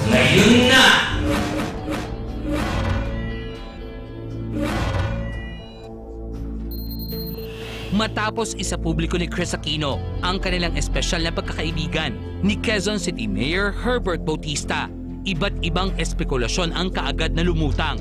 Ngayon na! Matapos isapubliko ni Chris Aquino ang kanilang espesyal na pagkakaibigan ni Quezon City Mayor Herbert Bautista, iba't ibang espekulasyon ang kaagad na lumutang.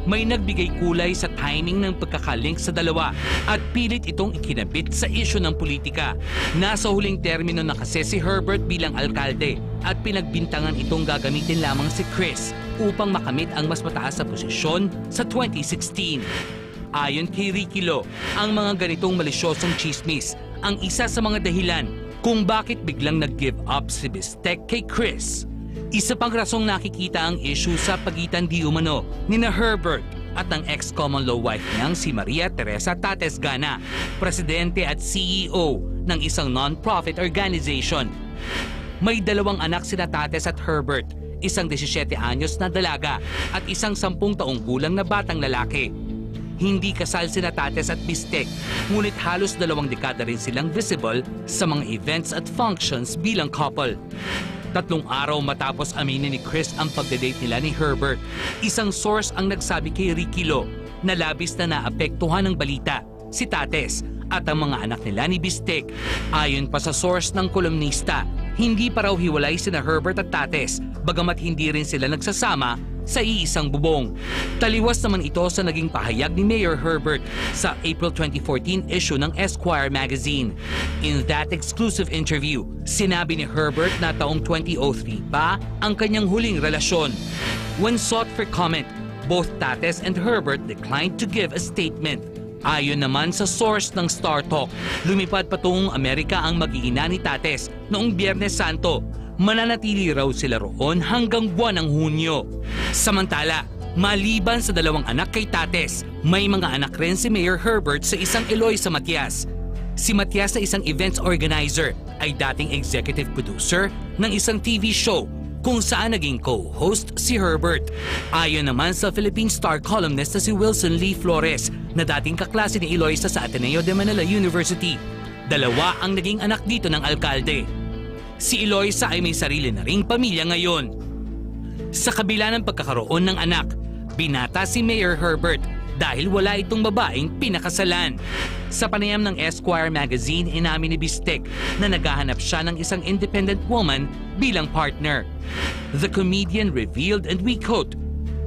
May nagbigay kulay sa timing ng pagkakalink sa dalawa at pilit itong ikinabit sa isyu ng politika. Nasa huling termino na kasi si Herbert bilang alkalde at pinagbintangan itong gagamitin lamang si Chris upang makamit ang mas mataas na posisyon sa 2016. Ayon kay Ricky Lo, ang mga ganitong malisyosong chismis ang isa sa mga dahilan kung bakit biglang nag-give up si Bistek kay Chris. Isa pang rasong nakikita ang issue sa pagitan di umano ni na Herbert at ang ex-common law wife niyang si Maria Teresa Tates Gana, presidente at CEO ng isang non-profit organization. May dalawang anak sina Tates at Herbert, isang 17 anyos na dalaga at isang 10 taong gulang na batang lalaki. Hindi kasal sina Tates at Bistek, ngunit halos 2 dekada rin silang visible sa mga events at functions bilang couple. 3 araw matapos aminin ni Chris ang pagdadate nila ni Herbert, isang source ang nagsabi kay Ricky Lo na labis na naapektuhan ng balita si Tates at ang mga anak nila ni Bistek. Ayon pa sa source ng kolumnista, hindi pa raw hiwalay sina Herbert at Tates, bagamat hindi rin sila nagsasama sa iisang bubong. Taliwas naman ito sa naging pahayag ni Mayor Herbert sa April 2014 issue ng Esquire magazine. In that exclusive interview, sinabi ni Herbert na taong 2003 pa ang kanyang huling relasyon. When sought for comment, both Tates and Herbert declined to give a statement. Ayon naman sa source ng Star Talk, lumipad patungong Amerika ang mag-iina ni Tates noong Biyernes Santo. Mananatili raw sila roon hanggang buwan ng Hunyo. Samantala, maliban sa 2 anak kay Tates, may mga anak rin si Mayor Herbert sa isang Eloisa Matias. Si Matias na isang events organizer ay dating executive producer ng isang TV show kung saan naging co-host si Herbert. Ayon naman sa Philippine Star columnist na si Wilson Lee Flores na dating kaklase ni Eloisa sa Ateneo de Manila University. 2 ang naging anak dito ng alkalde. Si Eloisa ay may sarili na ring pamilya ngayon. Sa kabila ng pagkakaroon ng anak, binata si Mayor Herbert dahil wala itong babaeng pinakasalan. Sa panayam ng Esquire magazine, inamin ni Bistek na naghahanap siya ng isang independent woman bilang partner. The comedian revealed, and we quote,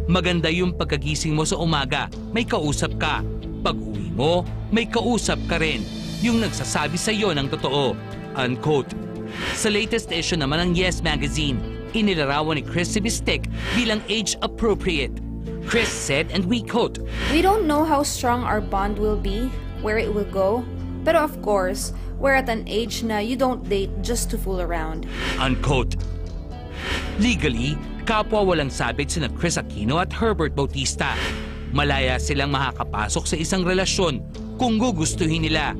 "Maganda yung pagkagising mo sa umaga, may kausap ka. Pag-uwi mo, may kausap ka rin. Yung nagsasabi sa iyo ng totoo." Unquote. Sa latest issue naman ng Yes magazine, inilarawan ni Chris si Bistek bilang age-appropriate. Chris said, and we quote, "We don't know how strong our bond will be, where it will go, but of course, we're at an age na you don't date just to fool around." Unquote. Legally, kapwa walang sabit sina Chris Aquino at Herbert Bautista. Malaya silang makakapasok sa isang relasyon kung gugustuhin nila.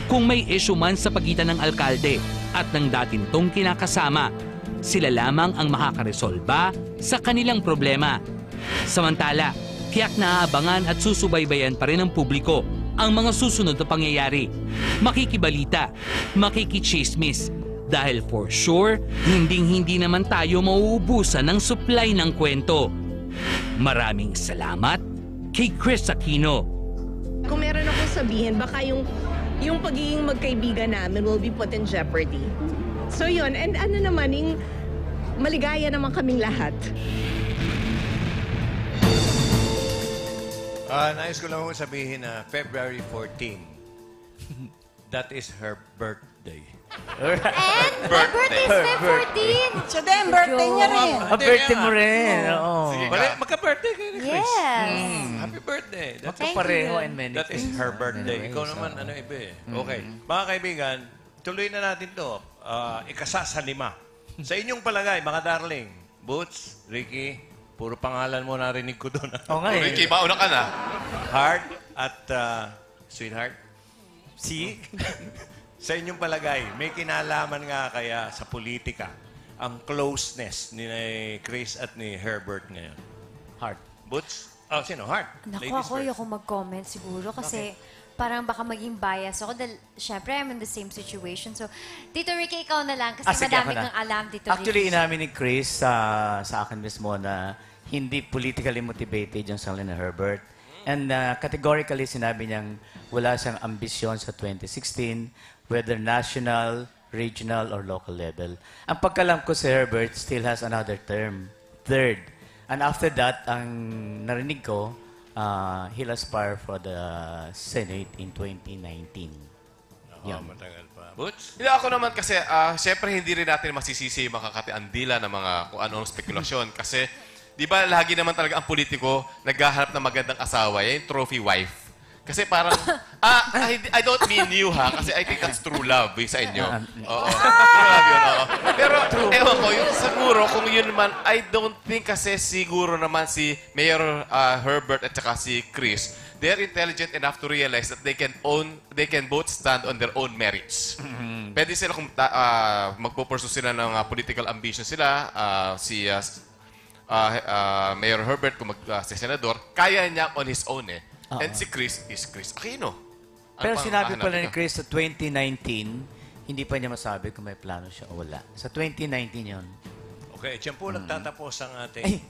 Kung may issue man sa pagitan ng alkalde at ng dati nitong kinakasama, sila lamang ang makakaresolba sa kanilang problema. Samantala, tiyak na aabangan at susubaybayan pa rin ng publiko ang mga susunod na pangyayari. Makikibalita, makikichismis, dahil for sure, hinding-hindi naman tayo mauubusan ng supply ng kwento. Maraming salamat kay Chris Aquino. Kung meron akong sabihin, baka yung pagiging magkaibigan namin will be put in jeopardy. So yun, and ano naman, yung maligaya naman kaming lahat. Nais ko lang sabihin na February 14, that is her birthday. And my birthday is Feb 14. Siya din, birthday niya rin. Birthday mo rin. Oo. Magka-birthday kayo ni Chris. Yes. Happy birthday. Magkapareho and many That is her birthday. Ikaw naman, ano iba eh. Okay. Mga kaibigan, tuloy na natin to. Ikasa sa 5. Sa inyong palagay, mga darling, Boots, Ricky, puro pangalan mo narinig ko doon. Oo nga eh. Ricky, mauna ka na. Heart at Sweetheart. Si? Sa inyong palagay, may kinalaman nga kaya sa politika ang closeness ni Chris at ni Herbert ngayon? Heart. Boots? Oh, sino? Heart. Naku, Ladies ako first. ayoko mag-comment siguro kasi parang baka maging bias ako dahil syempre I'm in the same situation. So, Tito Ricky, ikaw na lang kasi Sige, madami ako na. kang alam, Tito Actually, Ricky. inamin ni Chris sa akin mismo na hindi politically motivated yung sarili ni Herbert. And categorically, sinabi niyang wala siyang ambisyon sa 2016, whether national, regional, or local level. Ang pagkalam ko si Herbert still has another term, third. And after that, ang narinig ko, he'll aspire for the Senate in 2019. Oo, matagal pa. Boots? Hindi, ako naman kasi, syempre hindi rin natin masisisi yung makakatiandila ng mga kung anong spekulasyon. Kasi, di ba lagi naman talaga ang politiko naghahanap ng magandang asawa, yung trophy wife. Kasi parang, I don't mean you ha, kasi I think that's true love sa inyo. Oo. True love yun, oo. Pero, ewan ko, yung siguro, kung yun naman, I don't think kasi siguro naman si Mayor Herbert at saka si Chris, they're intelligent enough to realize that they can both stand on their own merits. Pwede sila kung magpupursue sila ng political ambition sila, si Mayor Herbert kung si Senador, kaya niya on his own eh. And si Chris is Chris Aquino. Pero sinabi pala ni niya? Chris sa 2019, hindi pa niya masabi kung may plano siya o wala. Sa 2019 yun. Okay, dyan po nagtatapos ang ating Ay,